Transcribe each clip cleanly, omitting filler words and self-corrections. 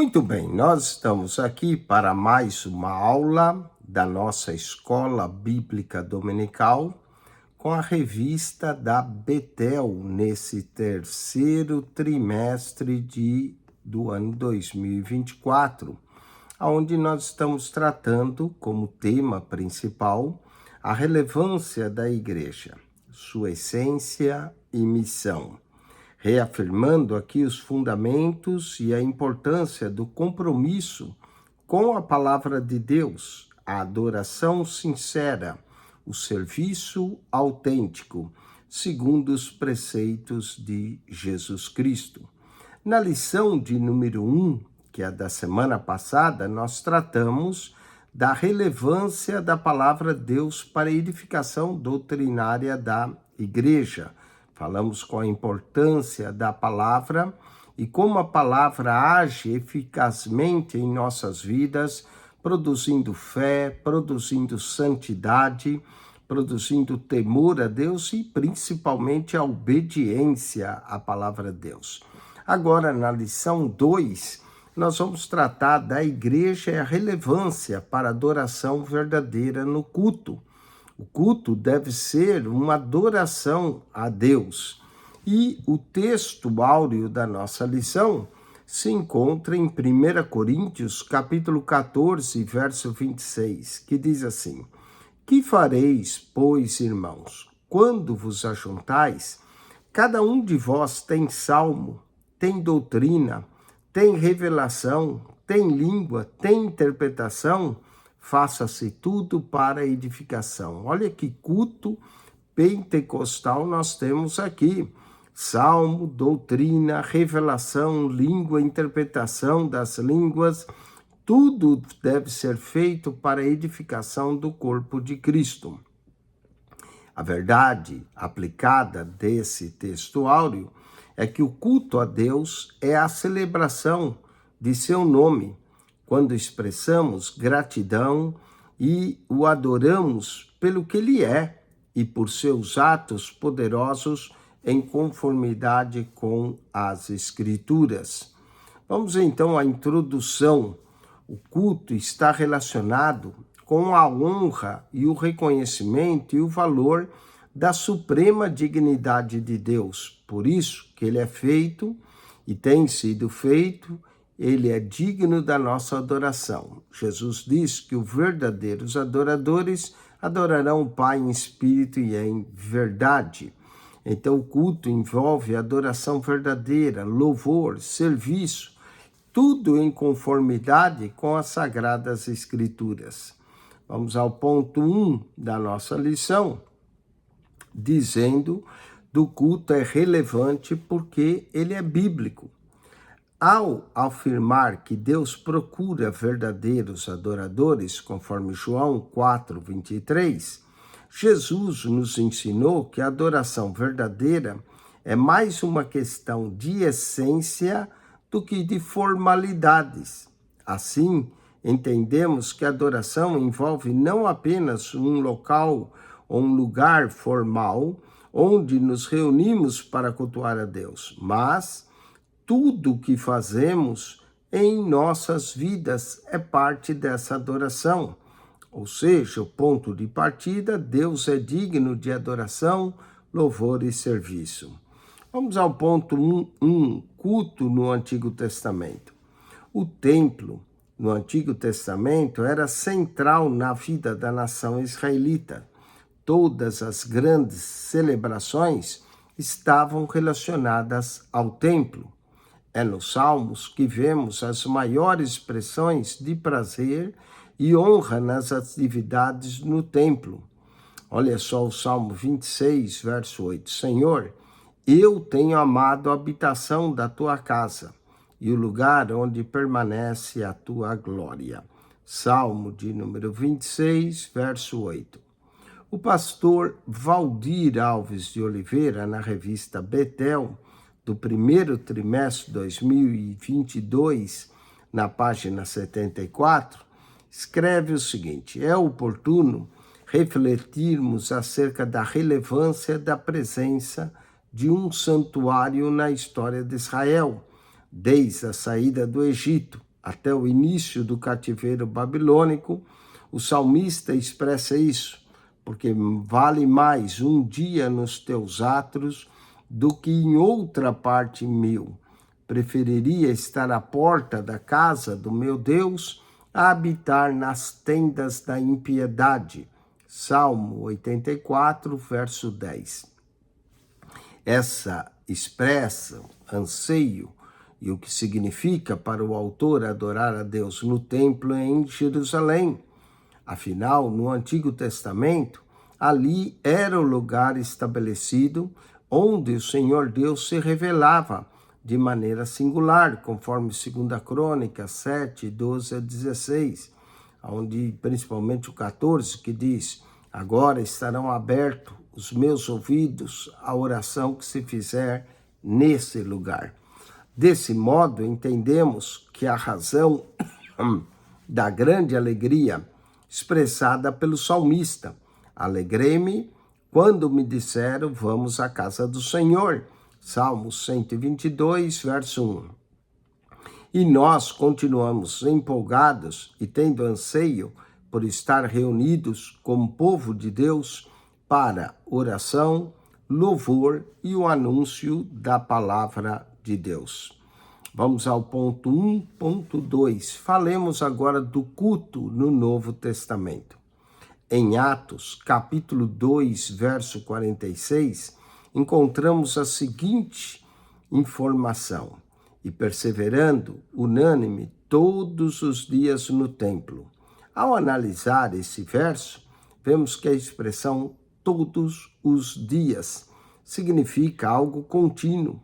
Muito bem, nós estamos aqui para mais uma aula da nossa Escola Bíblica Dominical com a revista da Betel nesse terceiro trimestre do ano 2024, onde nós estamos tratando como tema principal a relevância da igreja, sua essência e missão, reafirmando aqui os fundamentos e a importância do compromisso com a palavra de Deus, a adoração sincera, o serviço autêntico, segundo os preceitos de Jesus Cristo. Na lição de número 1, que é da semana passada, nós tratamos da relevância da palavra de Deus para a edificação doutrinária da igreja. Falamos com a importância da palavra e como a palavra age eficazmente em nossas vidas, produzindo fé, produzindo santidade, produzindo temor a Deus e principalmente a obediência à palavra de Deus. Agora, na lição 2, nós vamos tratar da igreja e a relevância para a adoração verdadeira no culto. O culto deve ser uma adoração a Deus. E o texto áureo da nossa lição se encontra em 1 Coríntios, capítulo 14, verso 26, que diz assim: Que fareis, pois, irmãos, quando vos ajuntais? Cada um de vós tem salmo, tem doutrina, tem revelação, tem língua, tem interpretação? Faça-se tudo para edificação. Olha que culto pentecostal nós temos aqui. Salmo, doutrina, revelação, língua, interpretação das línguas, tudo deve ser feito para a edificação do corpo de Cristo. A verdade aplicada desse texto áureo é que o culto a Deus é a celebração de seu nome, quando expressamos gratidão e o adoramos pelo que ele é e por seus atos poderosos em conformidade com as Escrituras. Vamos então à introdução. O culto está relacionado com a honra e o reconhecimento e o valor da suprema dignidade de Deus. Por isso que ele é feito e tem sido feito. Ele é digno da nossa adoração. Jesus diz que os verdadeiros adoradores adorarão o Pai em espírito e em verdade. Então, o culto envolve adoração verdadeira, louvor, serviço, tudo em conformidade com as Sagradas Escrituras. Vamos ao ponto 1 da nossa lição, dizendo do culto é relevante porque ele é bíblico. Ao afirmar que Deus procura verdadeiros adoradores, conforme João 4:23, Jesus nos ensinou que a adoração verdadeira é mais uma questão de essência do que de formalidades. Assim, entendemos que a adoração envolve não apenas um local ou um lugar formal onde nos reunimos para cultuar a Deus, mas tudo o que fazemos em nossas vidas é parte dessa adoração. Ou seja, o ponto de partida, Deus é digno de adoração, louvor e serviço. Vamos ao ponto 1, culto no Antigo Testamento. O templo no Antigo Testamento era central na vida da nação israelita. Todas as grandes celebrações estavam relacionadas ao templo. É nos Salmos que vemos as maiores expressões de prazer e honra nas atividades no templo. Olha só o Salmo 26, verso 8. Senhor, eu tenho amado a habitação da tua casa e o lugar onde permanece a tua glória. Salmo de número 26, verso 8. O pastor Valdir Alves de Oliveira, na revista Betel, do primeiro trimestre de 2022, na página 74, escreve o seguinte: é oportuno refletirmos acerca da relevância da presença de um santuário na história de Israel, desde a saída do Egito, até o início do cativeiro babilônico, o salmista expressa isso, porque vale mais um dia nos teus atos do que em outra parte mil. Preferiria estar à porta da casa do meu Deus a habitar nas tendas da impiedade. Salmo 84, verso 10. Essa expressa anseio e o que significa para o autor adorar a Deus no templo em Jerusalém. Afinal, no Antigo Testamento, ali era o lugar estabelecido onde o Senhor Deus se revelava de maneira singular, conforme 2 Crônicas 7, 12 a 16, onde principalmente o 14, que diz: agora estarão abertos os meus ouvidos à oração que se fizer nesse lugar. Desse modo, entendemos que a razão da grande alegria expressada pelo salmista: alegrei-me quando me disseram, vamos à casa do Senhor. Salmo 122, verso 1. E nós continuamos empolgados e tendo anseio por estar reunidos como povo de Deus para oração, louvor e o anúncio da palavra de Deus. Vamos ao ponto 1.2. Falemos agora do culto no Novo Testamento. Em Atos, capítulo 2, verso 46, encontramos a seguinte informação: e perseverando unânime todos os dias no templo. Ao analisar esse verso, vemos que a expressão todos os dias significa algo contínuo.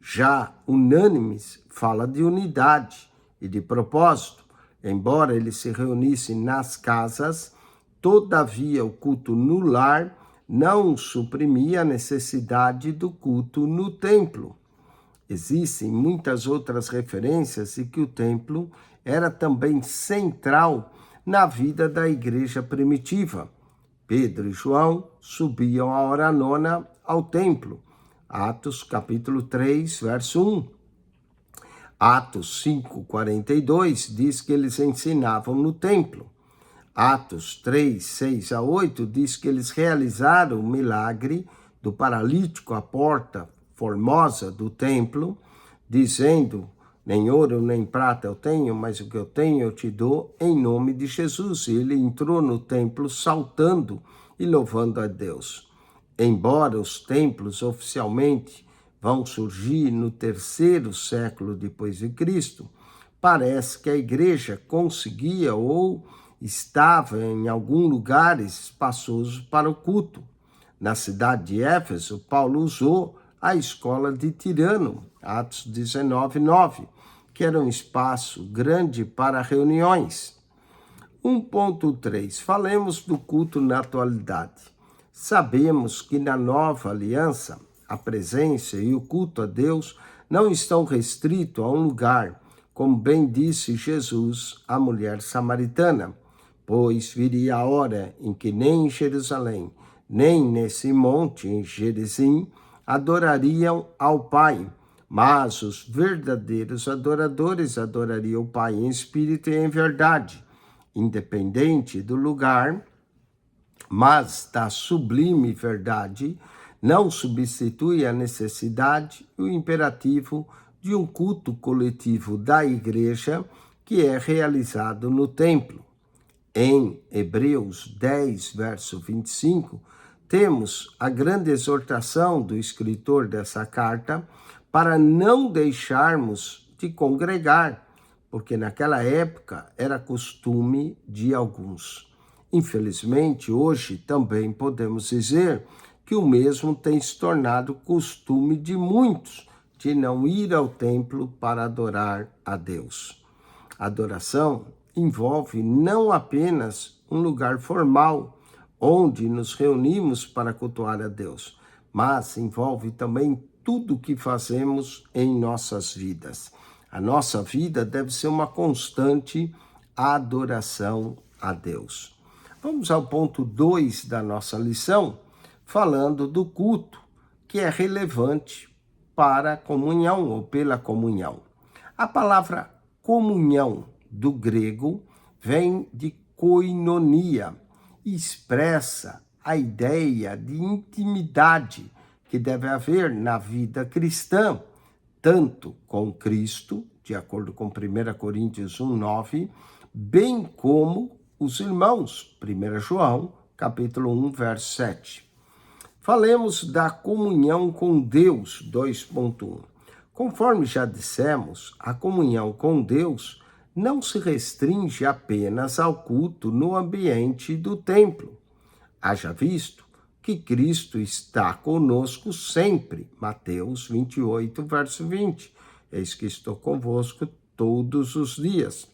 Já unânimes fala de unidade e de propósito. Embora eles se reunissem nas casas, todavia o culto no lar não suprimia a necessidade do culto no templo. Existem muitas outras referências de que o templo era também central na vida da igreja primitiva. Pedro e João subiam à hora nona ao templo. Atos capítulo 3, verso 1. Atos 5, 42 diz que eles ensinavam no templo. Atos 3, 6 a 8 diz que eles realizaram o milagre do paralítico à porta formosa do templo, dizendo: nem ouro nem prata eu tenho, mas o que eu tenho eu te dou em nome de Jesus. E ele entrou no templo saltando e louvando a Deus. Embora os templos oficialmente vão surgir no 3º século depois de Cristo, parece que a igreja conseguia ou estava em algum lugar espaçoso para o culto. Na cidade de Éfeso, Paulo usou a escola de Tirano, Atos 19, 9, que era um espaço grande para reuniões. 1.3. Falemos do culto na atualidade. Sabemos que na nova aliança, a presença e o culto a Deus não estão restritos a um lugar, como bem disse Jesus à mulher samaritana, pois viria a hora em que nem em Jerusalém, nem nesse monte em Gerizim, adorariam ao Pai, mas os verdadeiros adoradores adorariam o Pai em espírito e em verdade, independente do lugar, mas da sublime verdade não substitui a necessidade e o imperativo de um culto coletivo da igreja que é realizado no templo. Em Hebreus 10, verso 25, temos a grande exortação do escritor dessa carta para não deixarmos de congregar, porque naquela época era costume de alguns. Infelizmente, hoje também podemos dizer que o mesmo tem se tornado costume de muitos, de não ir ao templo para adorar a Deus. A adoração envolve não apenas um lugar formal, onde nos reunimos para cultuar a Deus, mas envolve também tudo o que fazemos em nossas vidas. A nossa vida deve ser uma constante adoração a Deus. Vamos ao ponto 2 da nossa lição, falando do culto, que é relevante para a comunhão ou pela comunhão. A palavra comunhão, do grego, vem de koinonia, e expressa a ideia de intimidade que deve haver na vida cristã, tanto com Cristo, de acordo com 1 Coríntios 1:9, bem como os irmãos, 1 João, capítulo 1, verso 7. Falemos da comunhão com Deus, 2.1. Conforme já dissemos, a comunhão com Deus não se restringe apenas ao culto no ambiente do templo. Haja visto que Cristo está conosco sempre. Mateus 28, verso 20. Eis que estou convosco todos os dias.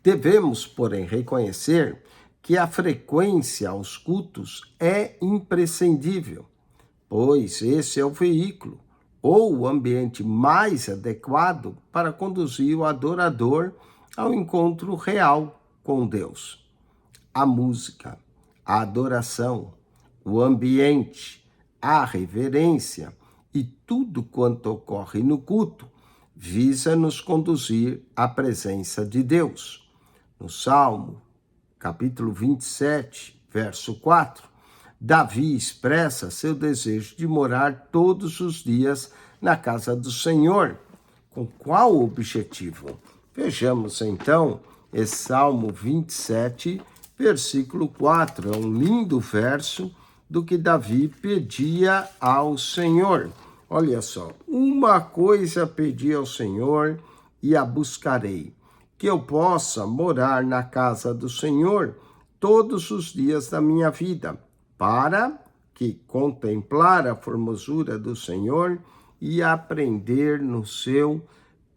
Devemos, porém, reconhecer que a frequência aos cultos é imprescindível, pois esse é o veículo ou o ambiente mais adequado para conduzir o adorador ao encontro real com Deus. A música, a adoração, o ambiente, a reverência e tudo quanto ocorre no culto visa nos conduzir à presença de Deus. No Salmo, capítulo 27, verso 4, Davi expressa seu desejo de morar todos os dias na casa do Senhor. Com qual objetivo? Vejamos então esse Salmo 27, versículo 4. É um lindo verso do que Davi pedia ao Senhor. Olha só, uma coisa pedi ao Senhor e a buscarei, que eu possa morar na casa do Senhor todos os dias da minha vida, para que contemplar a formosura do Senhor e aprender no seu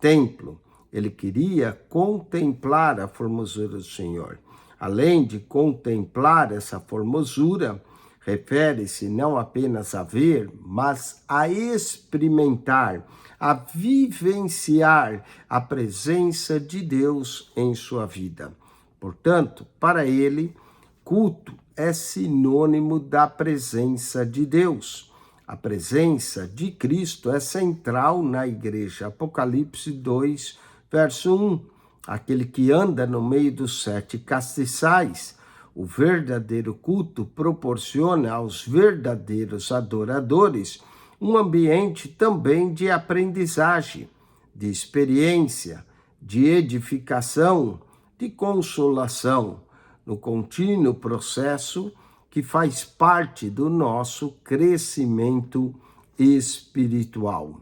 templo. Ele queria contemplar a formosura do Senhor. Além de contemplar essa formosura, refere-se não apenas a ver, mas a experimentar, a vivenciar a presença de Deus em sua vida. Portanto, para ele, culto é sinônimo da presença de Deus. A presença de Cristo é central na igreja. Apocalipse 2, verso 1. Aquele que anda no meio dos 7 castiçais. O verdadeiro culto proporciona aos verdadeiros adoradores um ambiente também de aprendizagem, de experiência, de edificação, de consolação, no contínuo processo que faz parte do nosso crescimento espiritual.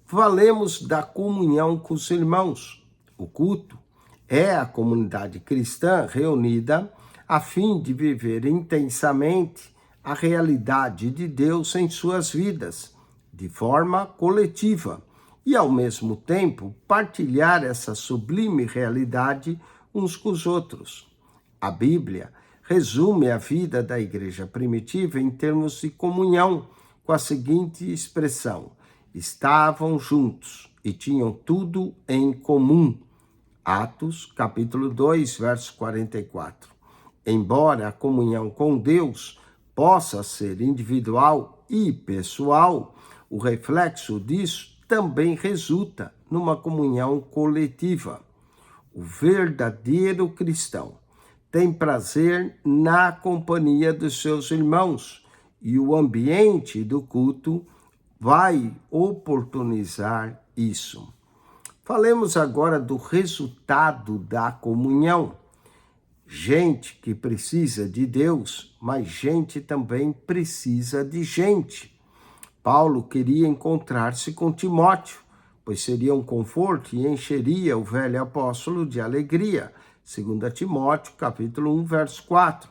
Falemos da comunhão com os irmãos. O culto é a comunidade cristã reunida a fim de viver intensamente a realidade de Deus em suas vidas, de forma coletiva, e ao mesmo tempo partilhar essa sublime realidade uns com os outros. A Bíblia resume a vida da igreja primitiva em termos de comunhão, com a seguinte expressão: estavam juntos e tinham tudo em comum. Atos, capítulo 2, verso 44. Embora a comunhão com Deus possa ser individual e pessoal, o reflexo disso também resulta numa comunhão coletiva. O verdadeiro cristão tem prazer na companhia dos seus irmãos e o ambiente do culto vai oportunizar isso. Falemos agora do resultado da comunhão. Gente que precisa de Deus, mas gente também precisa de gente. Paulo queria encontrar-se com Timóteo, pois seria um conforto e encheria o velho apóstolo de alegria. 2 Timóteo, capítulo 1, verso 4.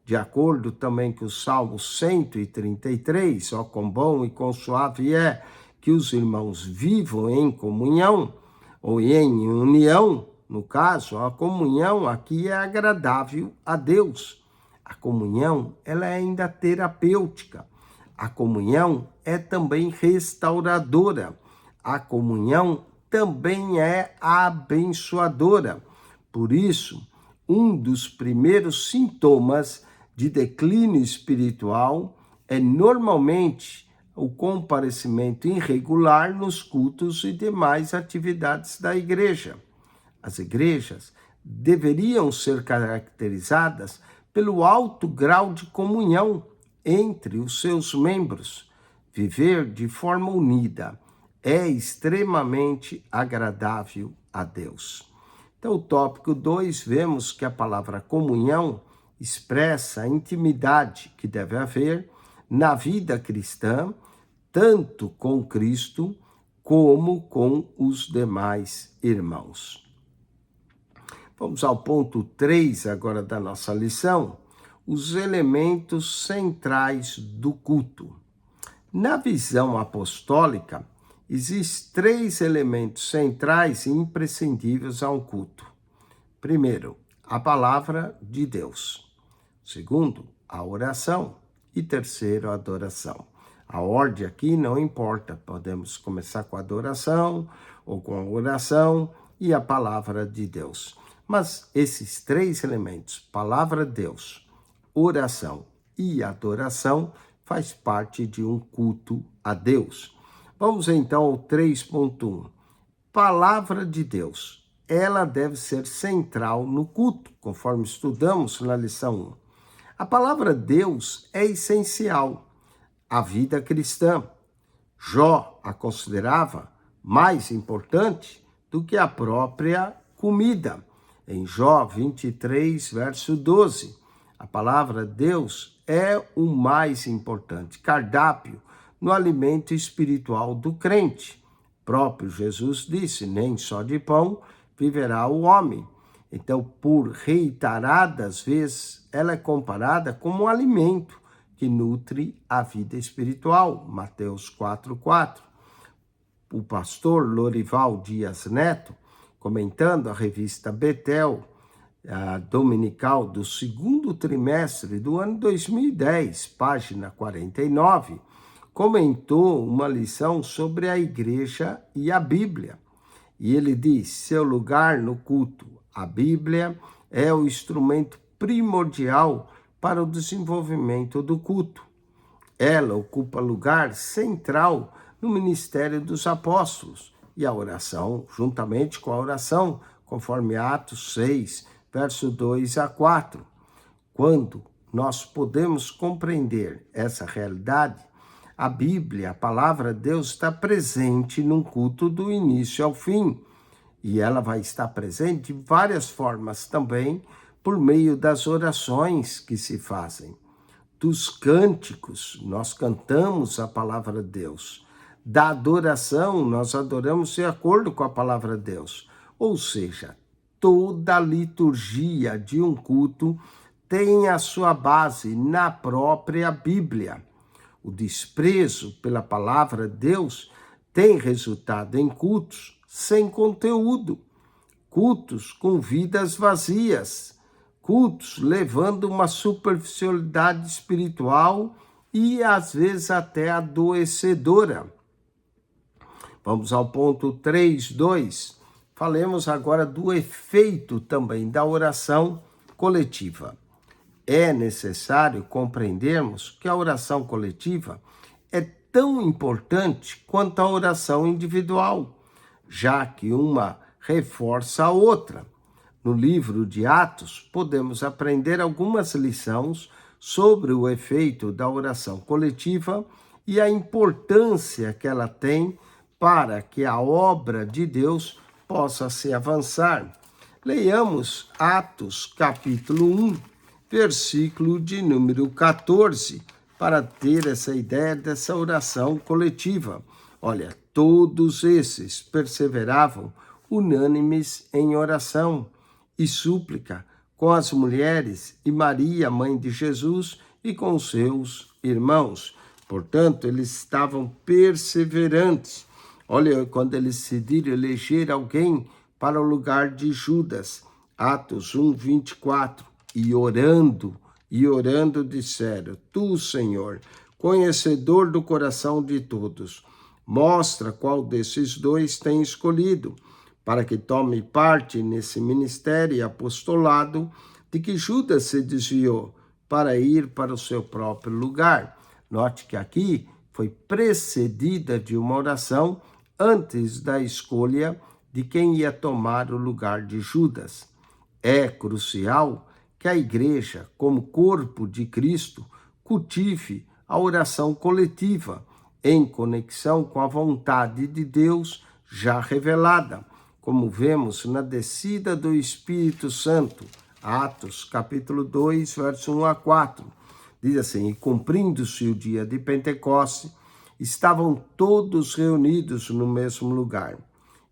De acordo também com o Salmo 133, ó quão bom e quão suave é que os irmãos vivam em comunhão, ou em união, no caso, a comunhão aqui é agradável a Deus. A comunhão, ela é ainda terapêutica. A comunhão é também restauradora. A comunhão também é abençoadora. Por isso, um dos primeiros sintomas de declínio espiritual é normalmente o comparecimento irregular nos cultos e demais atividades da igreja. As igrejas deveriam ser caracterizadas pelo alto grau de comunhão entre os seus membros. Viver de forma unida é extremamente agradável a Deus. Então, o tópico 2, vemos que a palavra comunhão expressa a intimidade que deve haver na vida cristã, tanto com Cristo como com os demais irmãos. Vamos ao ponto 3 agora da nossa lição, os elementos centrais do culto. Na visão apostólica, existem 3 elementos centrais e imprescindíveis a um culto. Primeiro, a palavra de Deus. Segundo, a oração. E terceiro, a adoração. A ordem aqui não importa, podemos começar com a adoração ou com a oração e a palavra de Deus. Mas esses 3 elementos, palavra de Deus, oração e adoração, faz parte de um culto a Deus. Vamos então ao 3.1. Palavra de Deus, ela deve ser central no culto, conforme estudamos na lição 1. A palavra de Deus é essencial à vida cristã. Jó a considerava mais importante do que a própria comida. Em Jó 23, verso 12, a palavra de Deus é o mais importante cardápio no alimento espiritual do crente. O próprio Jesus disse, nem só de pão viverá o homem. Então, por reiteradas vezes, ela é comparada como um alimento que nutre a vida espiritual. Mateus 4:4. O pastor Lorival Dias Neto, comentando a revista Betel, a dominical do 2º trimestre do ano 2010, página 49, comentou uma lição sobre a igreja e a Bíblia. E ele diz, seu lugar no culto, a Bíblia é o instrumento primordial para o desenvolvimento do culto. Ela ocupa lugar central no ministério dos apóstolos e a oração, juntamente com a oração, conforme Atos 6, verso 2 a 4. Quando nós podemos compreender essa realidade, a Bíblia, a palavra de Deus, está presente num culto do início ao fim. E ela vai estar presente de várias formas também, por meio das orações que se fazem. Dos cânticos, nós cantamos a palavra de Deus. Da adoração, nós adoramos de acordo com a palavra de Deus. Ou seja, toda a liturgia de um culto tem a sua base na própria Bíblia. O desprezo pela palavra de Deus tem resultado em cultos sem conteúdo, cultos com vidas vazias, cultos levando uma superficialidade espiritual e às vezes até adoecedora. Vamos ao ponto 3.2. Falemos agora do efeito também da oração coletiva. É necessário compreendermos que a oração coletiva é tão importante quanto a oração individual, já que uma reforça a outra. No livro de Atos, podemos aprender algumas lições sobre o efeito da oração coletiva e a importância que ela tem para que a obra de Deus possa se avançar. Leiamos Atos, capítulo 1, versículo de número 14, para ter essa ideia dessa oração coletiva. Olha, todos esses perseveravam unânimes em oração e súplica com as mulheres e Maria, mãe de Jesus, e com seus irmãos. Portanto, eles estavam perseverantes. Olha, quando eles decidiram eleger alguém para o lugar de Judas, Atos 1, 24, e orando disseram, tu, Senhor, conhecedor do coração de todos, mostra qual desses 2 tem escolhido, para que tome parte nesse ministério e apostolado de que Judas se desviou para ir para o seu próprio lugar. Note que aqui foi precedida de uma oração antes da escolha de quem ia tomar o lugar de Judas. É crucial que a igreja, como corpo de Cristo, cultive a oração coletiva, em conexão com a vontade de Deus já revelada, como vemos na descida do Espírito Santo, Atos, capítulo 2, verso 1 a 4. Diz assim: e cumprindo-se o dia de Pentecostes, estavam todos reunidos no mesmo lugar.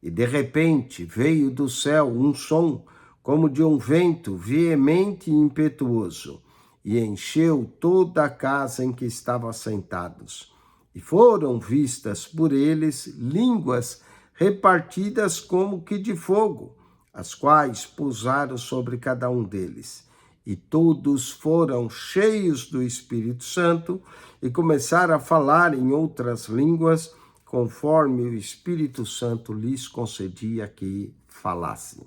E de repente veio do céu um som, como de um vento veemente e impetuoso, e encheu toda a casa em que estavam sentados. E foram vistas por eles línguas repartidas como que de fogo, as quais pousaram sobre cada um deles. E todos foram cheios do Espírito Santo e começaram a falar em outras línguas, conforme o Espírito Santo lhes concedia que falassem.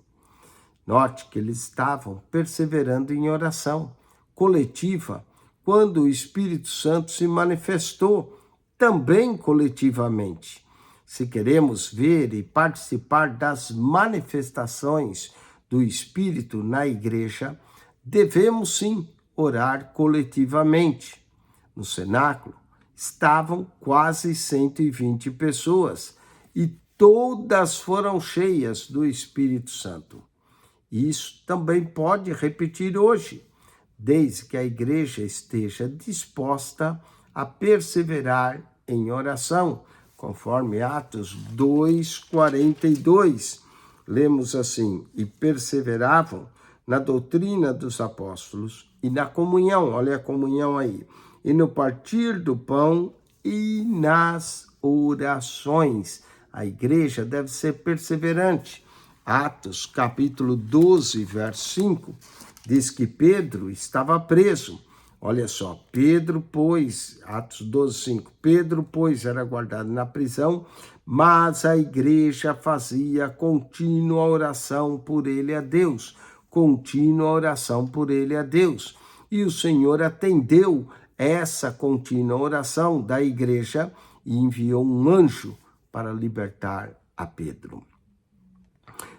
Note que eles estavam perseverando em oração coletiva, quando o Espírito Santo se manifestou também coletivamente. Se queremos ver e participar das manifestações do Espírito na igreja, devemos sim orar coletivamente. No cenáculo estavam quase 120 pessoas e todas foram cheias do Espírito Santo. Isso também pode repetir hoje, desde que a igreja esteja disposta a perseverar em oração, conforme Atos 2:42. Lemos assim: e perseveravam na doutrina dos apóstolos e na comunhão, olha a comunhão aí, e no partir do pão e nas orações. A igreja deve ser perseverante. Atos, capítulo 12, verso 5, diz que Pedro estava preso. Olha só, Pedro, pois, Atos 12, 5, Pedro, pois, era guardado na prisão, mas a igreja fazia contínua oração por ele a Deus, contínua oração por ele a Deus. E o Senhor atendeu essa contínua oração da igreja e enviou um anjo para libertar a Pedro.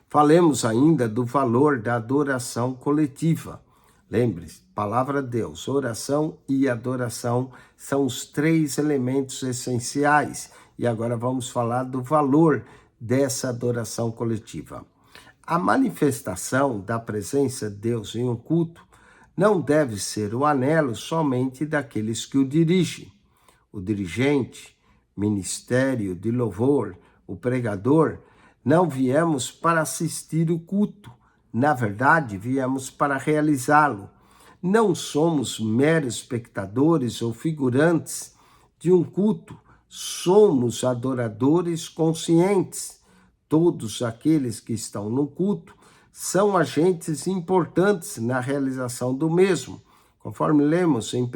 Falemos ainda do valor da adoração coletiva. Lembre-se, palavra de Deus, oração e adoração são os 3 elementos essenciais. E agora vamos falar do valor dessa adoração coletiva. A manifestação da presença de Deus em um culto não deve ser o anelo somente daqueles que o dirigem. O dirigente, ministério de louvor, o pregador, não viemos para assistir o culto, na verdade, viemos para realizá-lo. Não somos meros espectadores ou figurantes de um culto, somos adoradores conscientes. Todos aqueles que estão no culto são agentes importantes na realização do mesmo, conforme lemos em 1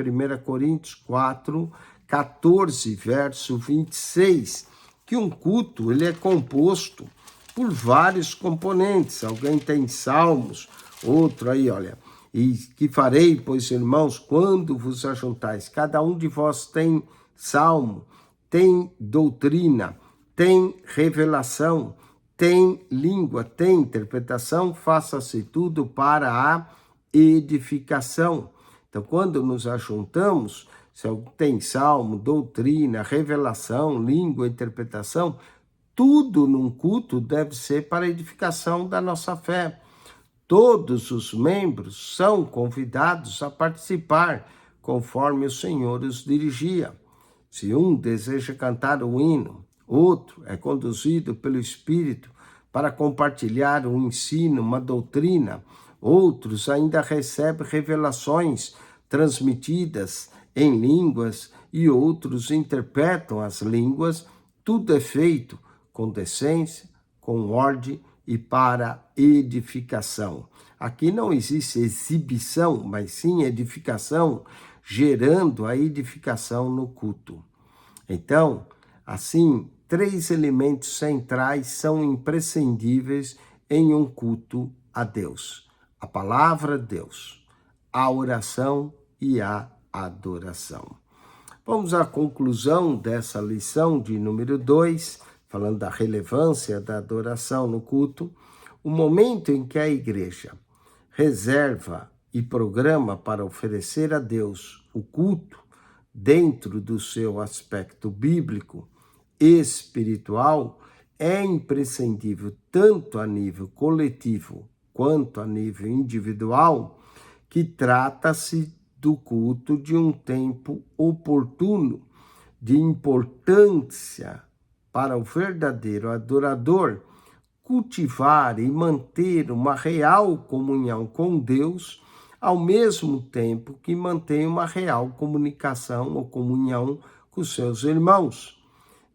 Coríntios 4, 14, verso 26, que um culto ele é composto por vários componentes. Alguém tem salmos, outro aí, olha, e que farei, pois, irmãos, quando vos ajuntais. Cada um de vós tem salmo, tem doutrina, tem revelação, tem língua, tem interpretação, faça-se tudo para a edificação. Então, quando nos ajuntamos, se tem salmo, doutrina, revelação, língua, interpretação, tudo num culto deve ser para a edificação da nossa fé. Todos os membros são convidados a participar, conforme o Senhor os dirigia. Se um deseja cantar o hino, outro é conduzido pelo Espírito para compartilhar um ensino, uma doutrina. Outros ainda recebem revelações transmitidas em línguas e outros interpretam as línguas. Tudo é feito com decência, com ordem e para edificação. Aqui não existe exibição, mas sim edificação, gerando a edificação no culto. Então, assim, 3 elementos centrais são imprescindíveis em um culto a Deus: a palavra de Deus, a oração e a adoração. Vamos à conclusão dessa lição de número 2, falando da relevância da adoração no culto. O momento em que a igreja reserva e programa para oferecer a Deus o culto dentro do seu aspecto bíblico e espiritual é imprescindível tanto a nível coletivo quanto a nível individual, que trata-se do culto de um tempo oportuno, de importância para o verdadeiro adorador cultivar e manter uma real comunhão com Deus, ao mesmo tempo que mantém uma real comunicação ou comunhão com seus irmãos.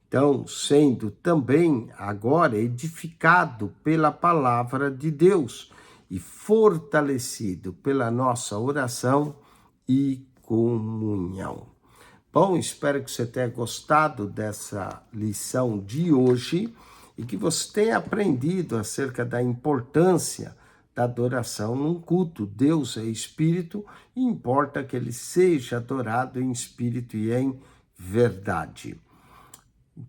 Então, sendo também agora edificado pela palavra de Deus e fortalecido pela nossa oração e comunhão. Bom, espero que você tenha gostado dessa lição de hoje e que você tenha aprendido acerca da importância da adoração num culto. Deus é espírito e importa que ele seja adorado em espírito e em verdade.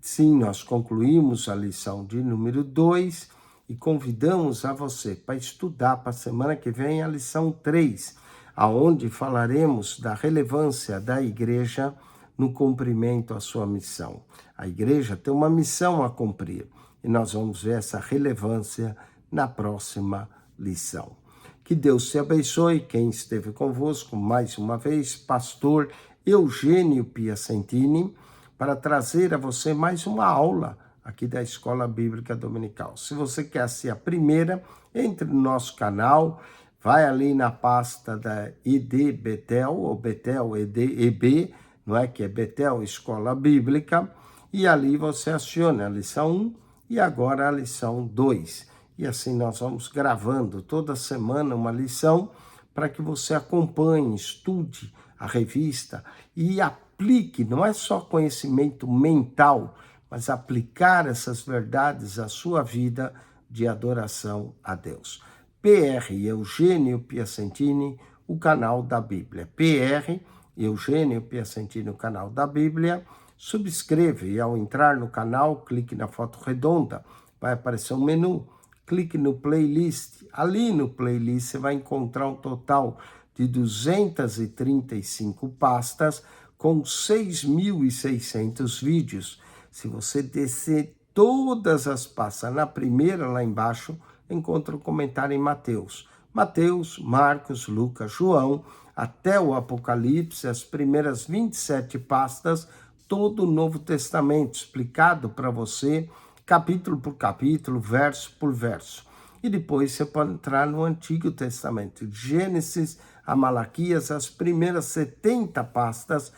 Sim, nós concluímos a lição de número 2 e convidamos a você para estudar para a semana que vem a lição 3, aonde falaremos da relevância da igreja no cumprimento à sua missão. A igreja tem uma missão a cumprir e nós vamos ver essa relevância na próxima lição. Que Deus te abençoe. Quem esteve convosco, mais uma vez, pastor Eugênio Piacentini, para trazer a você mais uma aula aqui da Escola Bíblica Dominical. Se você quer ser a primeira, entre no nosso canal, vai ali na pasta da ED Betel, ou Betel ED, não é? Que é Betel Escola Bíblica, e ali você aciona a lição 1 e agora a lição 2. E assim nós vamos gravando toda semana uma lição para que você acompanhe, estude a revista e aplique, não é só conhecimento mental, mas aplicar essas verdades à sua vida de adoração a Deus. PR Eugênio Piacentini, o canal da Bíblia. PR Eugênio Piacentini, o canal da Bíblia. Subscreve e ao entrar no canal, clique na foto redonda, vai aparecer um menu. Clique no playlist. Ali no playlist você vai encontrar um total de 235 pastas com 6.600 vídeos. Se você descer todas as pastas na primeira, lá embaixo, encontra o comentário em Mateus. Mateus, Marcos, Lucas, João, até o Apocalipse, as primeiras 27 pastas, todo o Novo Testamento explicado para você, capítulo por capítulo, verso por verso. E depois você pode entrar no Antigo Testamento, de Gênesis a Malaquias, as primeiras 70 pastas,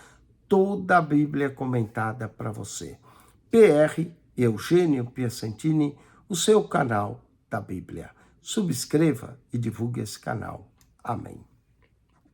toda a Bíblia comentada para você. PR Eugênio Piacentini, o seu canal da Bíblia. Subscreva e divulgue esse canal. Amém.